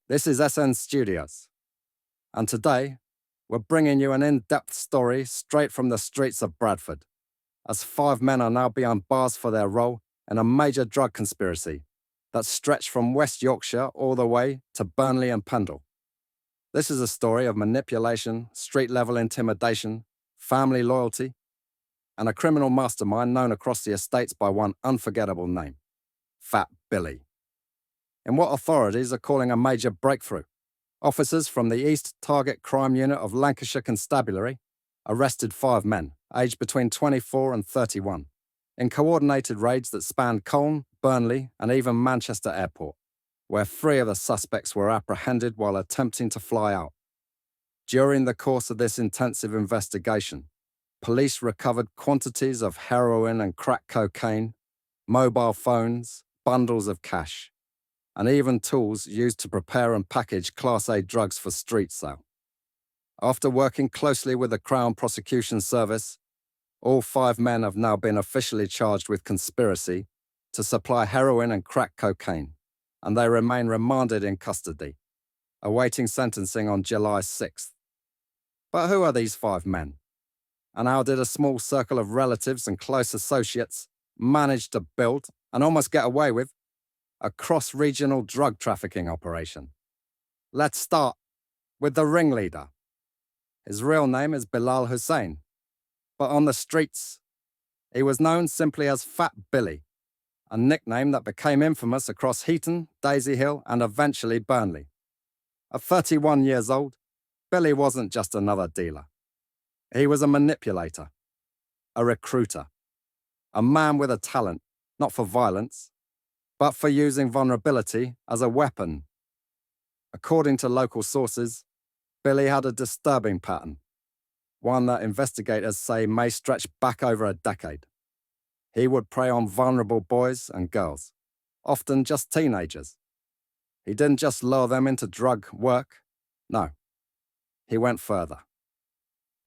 This is SN Studios, and today we're bringing you an in-depth story straight from the streets of Bradford, as 5 men are now behind bars for their role in a major drug conspiracy that stretched from West Yorkshire all the way to Burnley and Pendle. This is a story of manipulation, street-level intimidation, family loyalty, and a criminal mastermind known across the estates by one unforgettable name, Fat Billy. In what authorities are calling a major breakthrough, officers from the East Target Crime Unit of Lancashire Constabulary arrested 5 men, aged between 24 and 31, in coordinated raids that spanned Colne, Burnley, and even Manchester Airport, where 3 of the suspects were apprehended while attempting to fly out. During the course of this intensive investigation, police recovered quantities of heroin and crack cocaine, mobile phones, bundles of cash, and even tools used to prepare and package Class A drugs for street sale. After working closely with the Crown Prosecution Service, all 5 men have now been officially charged with conspiracy to supply heroin and crack cocaine, and they remain remanded in custody, awaiting sentencing on July 6th. But who are these 5 men? And how did a small circle of relatives and close associates manage to build, and almost get away with, a cross-regional drug trafficking operation? Let's start with the ringleader. His real name is Bilal Hussein, but on the streets, he was known simply as Fat Billy, a nickname that became infamous across Heaton, Daisy Hill, and eventually Burnley. At 31 years old, Billy wasn't just another dealer. He was a manipulator, a recruiter, a man with a talent, not for violence, but for using vulnerability as a weapon. According to local sources, Billy had a disturbing pattern, one that investigators say may stretch back over a decade. He would prey on vulnerable boys and girls, often just teenagers. He didn't just lure them into drug work. No, he went further.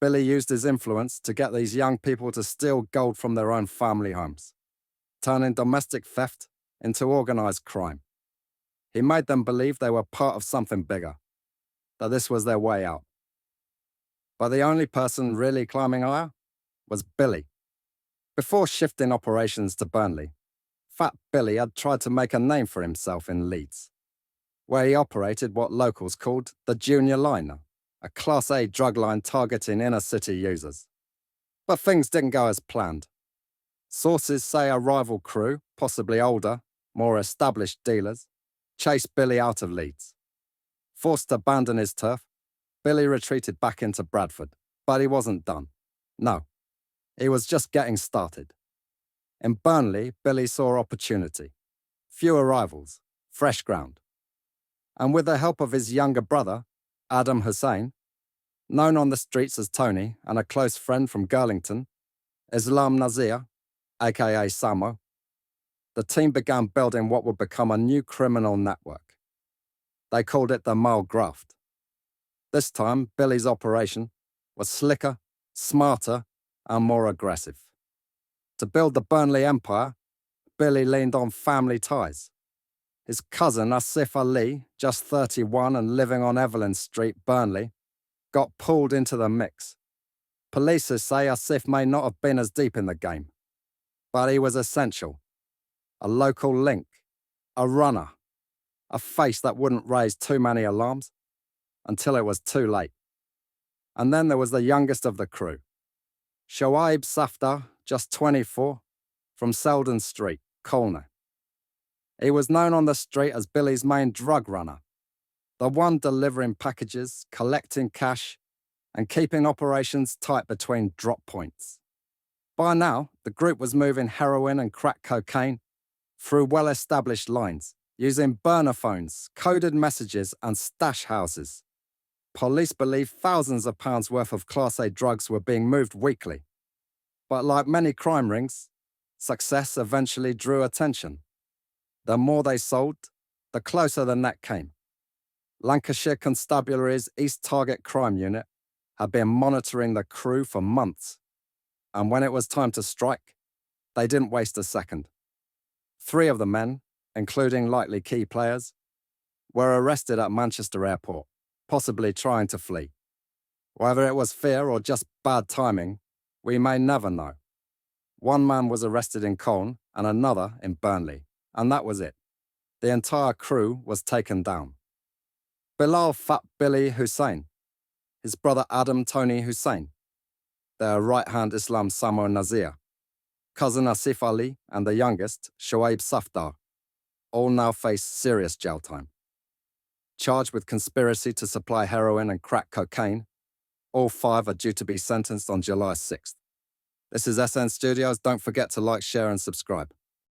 Billy used his influence to get these young people to steal gold from their own family homes, turning domestic theft into organized crime. He made them believe they were part of something bigger, that this was their way out. But the only person really climbing higher was Billy. Before shifting operations to Burnley, Fat Billy had tried to make a name for himself in Leeds, where he operated what locals called the Junior Liner, a Class A drug line targeting inner-city users. But things didn't go as planned. Sources say a rival crew, possibly older, more established dealers, chased Billy out of Leeds. Forced to abandon his turf, Billy retreated back into Bradford, but he wasn't done. No, he was just getting started. In Burnley, Billy saw opportunity, fewer rivals, fresh ground. And with the help of his younger brother, Adam Hussein, known on the streets as Tony and a close friend from Girlington, Islam Nazir, aka Samo, the team began building what would become a new criminal network. They called it the Graft. This time, Billy's operation was slicker, smarter, and more aggressive. To build the Burnley empire, Billy leaned on family ties. His cousin Asif Ali, just 31 and living on Evelyn Street, Burnley, got pulled into the mix. Police say Asif may not have been as deep in the game, but he was essential. A local link, a runner, a face that wouldn't raise too many alarms until it was too late. And then there was the youngest of the crew, Shoaib Safdar, just 24, from Selden Street, Colne. He was known on the street as Billy's main drug runner, the one delivering packages, collecting cash, and keeping operations tight between drop points. By now, the group was moving heroin and crack cocaine through well-established lines, using burner phones, coded messages, and stash houses. Police believe thousands of pounds worth of Class A drugs were being moved weekly. But like many crime rings, success eventually drew attention. The more they sold, the closer the net came. Lancashire Constabulary's East Target Crime Unit had been monitoring the crew for months, and when it was time to strike, they didn't waste a second. 3 of the men, including likely key players, were arrested at Manchester Airport, possibly trying to flee. Whether it was fear or just bad timing, we may never know. One man was arrested in Cologne and another in Burnley, and that was it. The entire crew was taken down. Bilal Fat Billy Hussein, his brother Adam Tony Hussein, their right-hand Islam Samo Nazir, cousin Asif Ali, and the youngest, Shoaib Safdar, all now face serious jail time. Charged with conspiracy to supply heroin and crack cocaine, all 5 are due to be sentenced on July 6th. This is SN Studios. Don't forget to like, share, and subscribe.